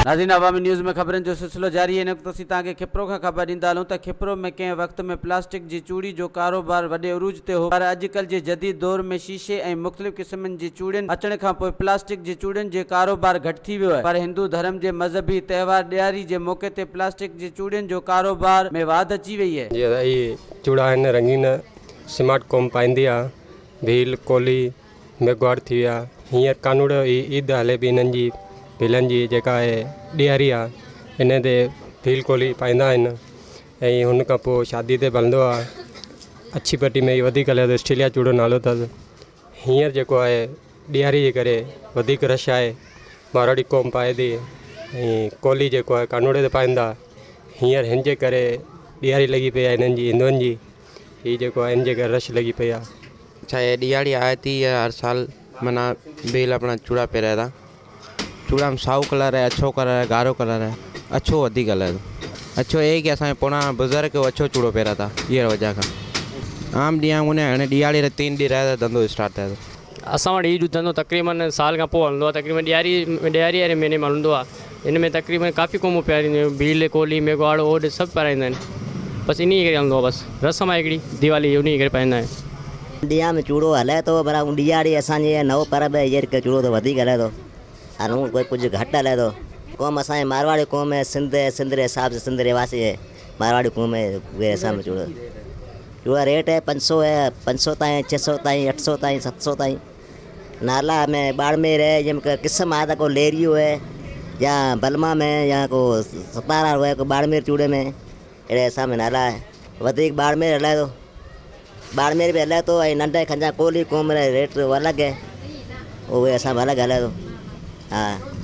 नाज़रीन अवामी न्यूज़ में खबरन जो सिलसिलो जारी है। इन वक्त असीं तव्हांखे खिप्रो खां ख़बर ॾींदा हलूं त खिप्रो में कंहिं वक़्त में प्लास्टिक जी चूड़ी जो कारोबार वॾे उरूज ते हो, पर अॼुकल्ह जे जदीद दौर में शीशे ऐं मुख़्तलिफ़ क़िस्मनि जी चूड़ियुनि अचण खां पोइ प्लास्टिक जी चूड़ियुनि जो कारोबार घटि थी वियो आहे। पर हिंदू धर्म जे मज़हबी त्योहार ॾियारी जे मौक़े ते प्लास्टिक जी चूड़ियुनि जो कारोबार में वाध अची वई है। जीअं चूड़ा आहिनि रंगीन स्मार्ट कॉम पाईंदी आहे, भील कोली मेघवाड़ थी विया। हींअर कानूड़ ईद हले पई, इन्हनि जी भीलनि जी जेका आहे ॾियारी आहे, इन ते भील कोली पाईंदा आहिनि। ऐं हुन खां पोइ शादी ते हलंदो आहे अच्छी पट्टी में वधीक हले थो, ऑस्ट्रेलिया चूड़ो नालो अथसि। हींअर जेको आहे ॾियारी जे करे वधीक रश आहे, मारवाड़ी क़ौम पाए थी ऐं कोली जेको आहे कानूड़े ते पाईंदा। हींअर हिन जे करे ॾियारी लॻी पई आहे हिननि जी हिंदुअनि जी, हीअ जेको आहे हिन जे करे रश लॻी पई आहे। अच्छा ये दिहाड़ी आए थी हर साल मना बेल अपना चूड़ा पहरा था। चूड़ा में साऊ कलर है, अच्छो कलर है, गारो कलर है, अच्छो वधी कलर अच्छो ये कि असां पुणा बुज़ुर्ग अच्छो चूड़ो पहरा था। ये वजह का आम ॾींहं उन हाणे ॾियारी 3 ॾींहं रहे धंधो स्टार्ट थिए थो। असां वटि हीउ धंधो तक़रीबन साल खां पोइ हलंदो आहे। तक़रीबन ॾियारी वारे महीने में हलंदो आहे। इन में तक़रीबन काफ़ी क़ौमूं पियारींदियूं आहिनि, भील कोली मेघवाड़ ओड सभु पाराईंदा आहिनि। बसि इन करे हलंदो आहे, बसि रस्म आहे हिकिड़ी दिवाली उन करे पाईंदा आहिनि। ॾियां में चूड़ो हले थो, पर ॾियारी असांजे नओं परब आहे, हींअर चूड़ो त वधीक हले थो, हाणे कोई कुझु घटि हले थो। क़ौम असांजे मारवाड़ी क़ौम है, सिंध जे हिसाब से सिंध रिवासी है, मारवाड़ी क़ौम है, उहे हिसाब में चूड़ा रेट है 500 है, 500 ताईं, 600 ताईं, 800 ताईं, 700 ताईं। नाला में बाड़मेर है, जंहिंमें किस्म आहे त को लेरियो है या बलमा में या को सतारा है, को बाड़मेर चूड़े में, अहिड़े हिसाब में नाला है। वधीक बाड़मेर हले थो, बाड़मेर भी हले थो, ऐं नंढे खंजा कोली क़ौम रेट अलॻि है, उहे असां अलॻि हले थो। हाँ